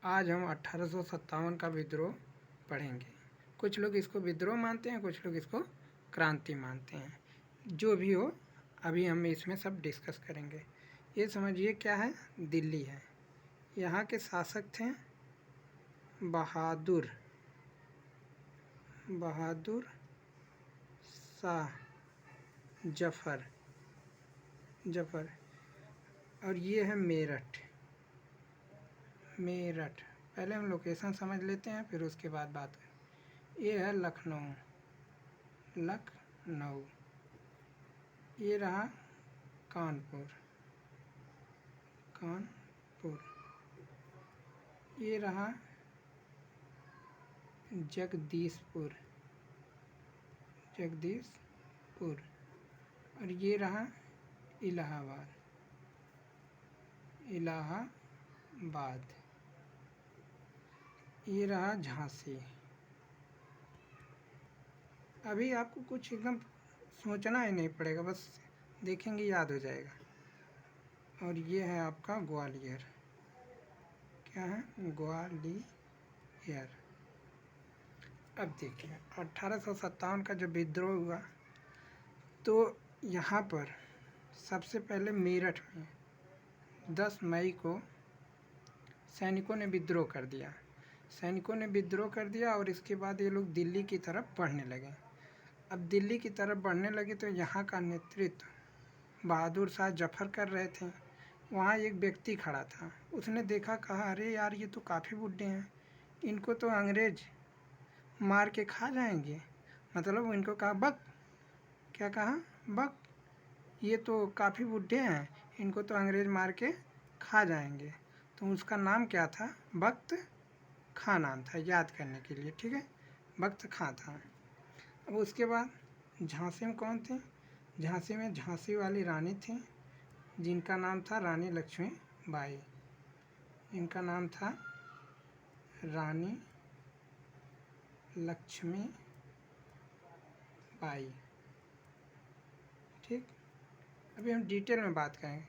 आज हम 1857 का विद्रोह पढ़ेंगे। कुछ लोग इसको विद्रोह मानते हैं, कुछ लोग इसको क्रांति मानते हैं। जो भी हो, अभी हम इसमें सब डिस्कस करेंगे। ये समझिए क्या है, दिल्ली है। यहाँ के शासक थे बहादुर शाह जफर। और ये है मेरठ। पहले हम लोकेशन समझ लेते हैं, फिर उसके बाद बात करें। ये है लखनऊ। ये रहा कानपुर। ये रहा जगदीशपुर। और ये रहा इलाहाबाद। ये रहा झांसी। अभी आपको कुछ एकदम सोचना ही नहीं पड़ेगा, बस देखेंगे याद हो जाएगा। और ये है आपका ग्वालियर। क्या है? ग्वालियर। अब देखिए 1857 का जब विद्रोह हुआ तो यहाँ पर सबसे पहले मेरठ में 10 मई को सैनिकों ने विद्रोह कर दिया और इसके बाद ये लोग दिल्ली की तरफ बढ़ने लगे। अब दिल्ली की तरफ बढ़ने लगे तो यहाँ का नेतृत्व बहादुर शाह जफर कर रहे थे। वहाँ एक व्यक्ति खड़ा था, उसने देखा, कहा अरे यार ये तो काफ़ी बुढ़े हैं, इनको तो अंग्रेज मार के खा जाएंगे। मतलब इनको कहा बक। क्या कहा? बक। ये तो काफ़ी बुढ़े हैं, इनको तो अंग्रेज मार के खा जाएंगे। तो उसका नाम क्या था? बख्त खां नाम था, याद करने के लिए, ठीक है, बख्त खां था। अब उसके बाद झांसी में कौन थे? झांसी में झांसी वाली रानी थी, जिनका नाम था रानी लक्ष्मीबाई। इनका नाम था रानी लक्ष्मीबाई। ठीक, अभी हम डिटेल में बात करेंगे।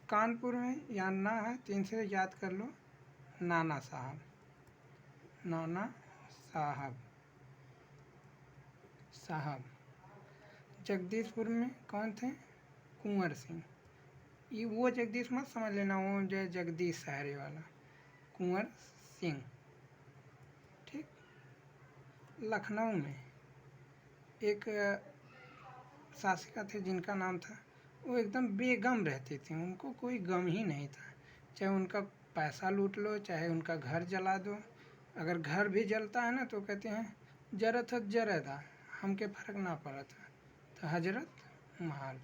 कानपुर में यहाँ ना है, 3 से याद कर लो, नाना साहब। जगदीशपुर में कौन थे? कुंवर सिंह। ये वो जगदीश मत समझ लेना, वो जो जगदीश शहरी वाला, कुंवर सिंह। ठीक। लखनऊ में एक शासिका थे जिनका नाम था, वो एकदम बेगम रहती थी, उनको कोई गम ही नहीं था। चाहे उनका पैसा लूट लो, चाहे उनका घर जला दो। अगर घर भी जलता है ना तो कहते हैं जरदा, हमके फ़र्क ना पड़ा था। तो हजरत महल,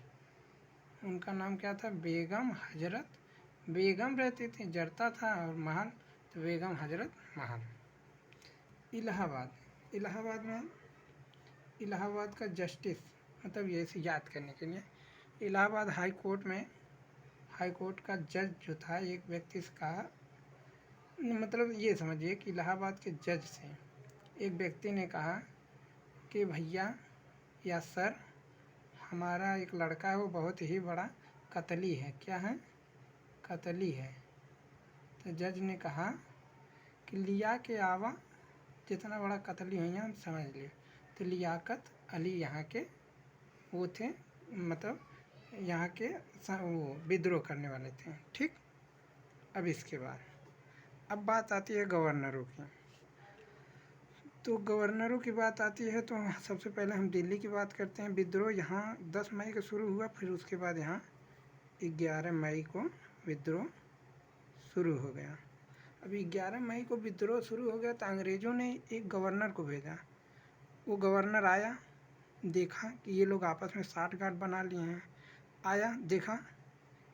उनका नाम क्या था? बेगम हजरत। बेगम रहती थी, जरता था, और महल तो बेगम हजरत महल। इलाहाबाद का जस्टिस, मतलब ये से याद करने के लिए, इलाहाबाद हाई कोर्ट का जज जो था, एक व्यक्ति से कहा, मतलब ये समझिए कि इलाहाबाद के जज से एक व्यक्ति ने कहा कि भैया या सर, हमारा एक लड़का है, वो बहुत ही बड़ा कतली है। क्या है? कतली है। तो जज ने कहा कि लिया के आवा, जितना बड़ा कतली हुई हम समझ लिए। तो लियाकत अली यहाँ के वो थे, मतलब यहाँ के वो विद्रोह करने वाले थे। ठीक। अब इसके बाद अब बात आती है गवर्नरों की। तो गवर्नरों की बात आती है तो सबसे पहले हम दिल्ली की बात करते हैं। विद्रोह यहाँ 10 मई को शुरू हुआ, फिर उसके बाद यहाँ 11 मई को विद्रोह शुरू हो गया। अभी 11 मई को विद्रोह शुरू हो गया तो अंग्रेज़ों ने एक गवर्नर को भेजा। वो गवर्नर आया, देखा कि ये लोग आपस में साठगांठ बना लिए हैं। आया, देखा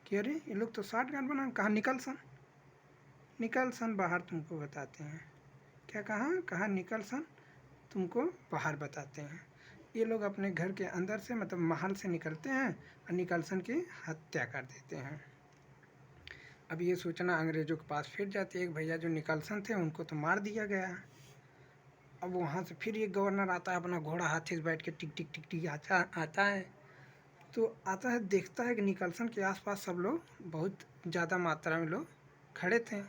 कि अरे ये लोग तो साठगांठ बना। कहा निकल सन बाहर, तुमको बताते हैं। क्या कहा? कहा निकल सन, तुमको बाहर बताते हैं। ये लोग अपने घर के अंदर से, मतलब महल से निकलते हैं और निकलसन की हत्या कर देते हैं। अब ये सूचना अंग्रेज़ों के पास फिर जाती है। एक भैया जो निकलसन थे उनको तो मार दिया गया। अब वहाँ से फिर एक गवर्नर आता है, अपना घोड़ा हाथी से बैठ के टिक टिक टिक टिक आता है। तो आता है, देखता है कि निकलसन के आसपास सब लोग, बहुत ज़्यादा मात्रा में लोग खड़े थे।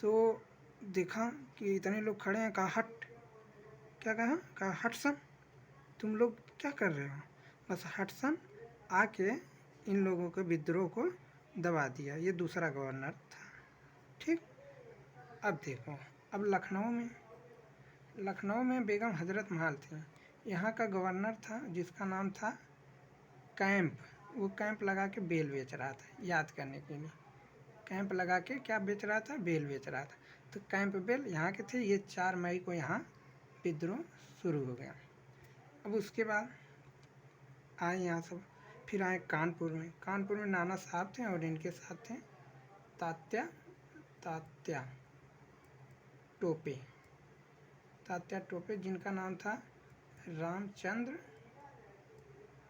तो देखा कि इतने लोग खड़े हैं, कहा हट। क्या कहा हट सन, तुम लोग क्या कर रहे हो। बस हट सन आके इन लोगों के विद्रोह को दबा दिया। ये दूसरा गवर्नर था। ठीक। अब देखो, अब लखनऊ में बेगम हजरत महल थी। यहाँ का गवर्नर था जिसका नाम था कैंप। वो कैंप लगा के बेल बेच रहा था, याद करने के लिए। कैंप लगा के क्या बेच रहा था, बेल बेच रहा था। तो कैंप बेल यहाँ के थे। ये 4 मई को यहाँ विद्रोह शुरू हो गया। अब उसके बाद आए यहाँ सब, फिर आए कानपुर में नाना साहब थे और इनके साथ थे तात्या टोपे जिनका नाम था रामचंद्र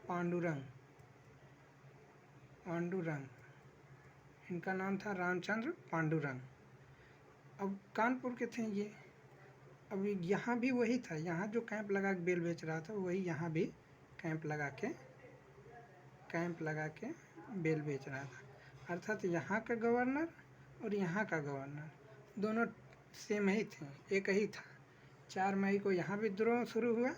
पांडुरंग। इनका नाम था रामचंद्र पांडुरंग। अब कानपुर के थे ये। अब यहाँ भी वही था, यहाँ जो कैंप लगा के बेल बेच रहा था वही यहाँ भी कैंप लगा के बेल बेच रहा था। अर्थात यहाँ का गवर्नर और यहाँ का गवर्नर दोनों सेम ही थे, एक ही था। 4 मई को यहाँ विद्रोह शुरू हुआ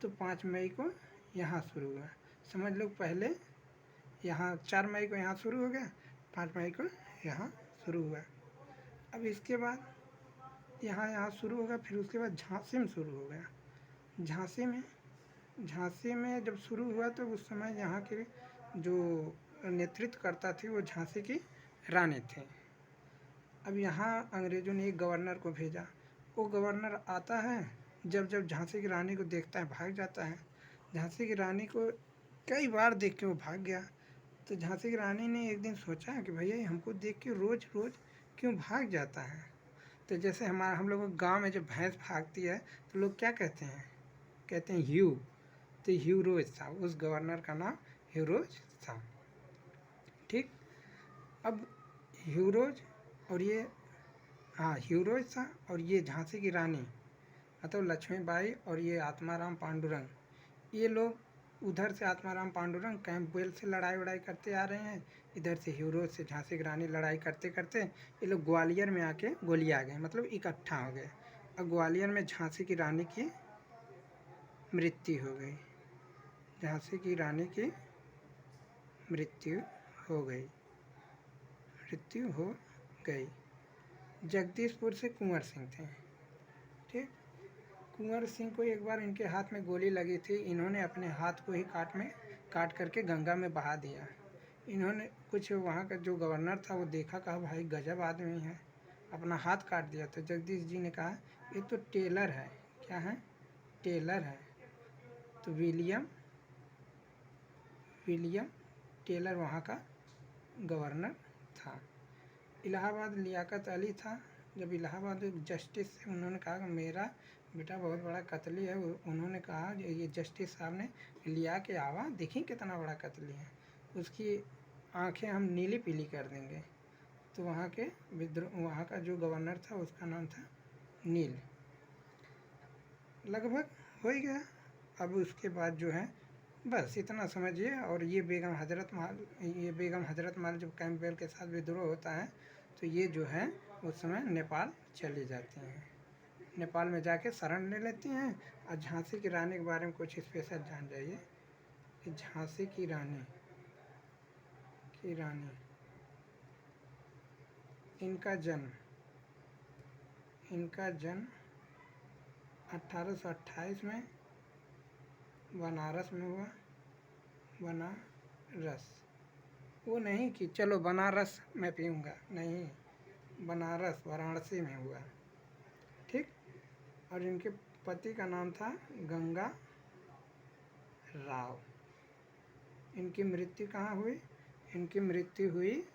तो 5 मई को यहाँ शुरू हुआ। समझ लो, पहले यहाँ 4 मई को यहाँ शुरू हो गया, 5 मई को यहाँ शुरू हुआ। अब इसके बाद यहाँ शुरू होगा, फिर उसके बाद झांसी में शुरू हो गया। झांसी में जब शुरू हुआ तो उस समय यहाँ के जो नेतृत्व करता थी वो झांसी की रानी थे। अब यहाँ अंग्रेज़ों ने एक गवर्नर को भेजा। वो गवर्नर आता है, जब झांसी की रानी को देखता है भाग जाता है। झांसी की रानी को कई बार देख के वो भाग गया। तो झांसी की रानी ने एक दिन सोचा कि भैया हमको देख के रोज़ क्यों भाग जाता है। तो जैसे हम लोगों के गाँव में जब भैंस भागती है तो लोग क्या कहते हैं ह्यू। तो ह्यूरोज था, उस गवर्नर का नाम ह्यूरोज था। ठीक। अब ह्यूरोज था और ये झांसी की रानी मतलब लक्ष्मीबाई और ये आत्माराम पांडुरंग, ये लोग उधर से आत्माराम पांडुरंग कैंप बेल से लड़ाई करते आ रहे हैं। इधर से ह्यूरोज से झांसी की रानी लड़ाई करते करते ये लोग ग्वालियर में आके गोलियां गए, मतलब इकट्ठा हो गए। अब ग्वालियर में झांसी की रानी की मृत्यु हो गई। मृत्यु हो गई। जगदीशपुर से कुंवर सिंह थे। ठीक। कुंवर सिंह को एक बार इनके हाथ में गोली लगी थी। इन्होंने अपने हाथ को ही काट करके गंगा में बहा दिया। इन्होंने कुछ वहाँ का जो गवर्नर था वो देखा, कहा भाई गजब आदमी है, अपना हाथ काट दिया। तो जगदीश जी ने कहा ये तो टेलर है। क्या है? टेलर है। तो विलियम टेलर वहाँ का गवर्नर था। इलाहाबाद लियाकत अली था। जब इलाहाबाद जस्टिस से उन्होंने कहा कि मेरा बेटा बहुत बड़ा कतली है, उन्होंने कहा ये जस्टिस साहब ने लिया के आवा, देखी कितना बड़ा कतली है, उसकी आंखें हम नीली पीली कर देंगे। तो वहाँ का जो गवर्नर था उसका नाम था नील। लगभग हो ही गया। अब उसके बाद जो है बस इतना समझिए। और ये बेगम हजरत महल जब कैंपबेल के साथ विद्रोह होता है तो ये जो है उस समय नेपाल चली जाती हैं। नेपाल में जाके शरण ले लेती हैं। और झांसी की रानी के बारे में कुछ स्पेशल जान जाइए कि झांसी की रानी इनका जन्म 1828 में बनारस में हुआ। वो नहीं कि चलो बनारस मैं पीऊँगा, नहीं, वाराणसी में हुआ। ठीक। और इनके पति का नाम था गंगा राव। इनकी मृत्यु कहाँ हुई? इनकी मृत्यु हुई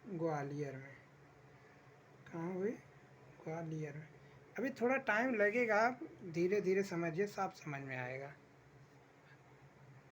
ग्वालियर में। कहाँ हुई? ग्वालियर में। अभी थोड़ा टाइम लगेगा, आप धीरे धीरे समझिए, सब समझ में आएगा।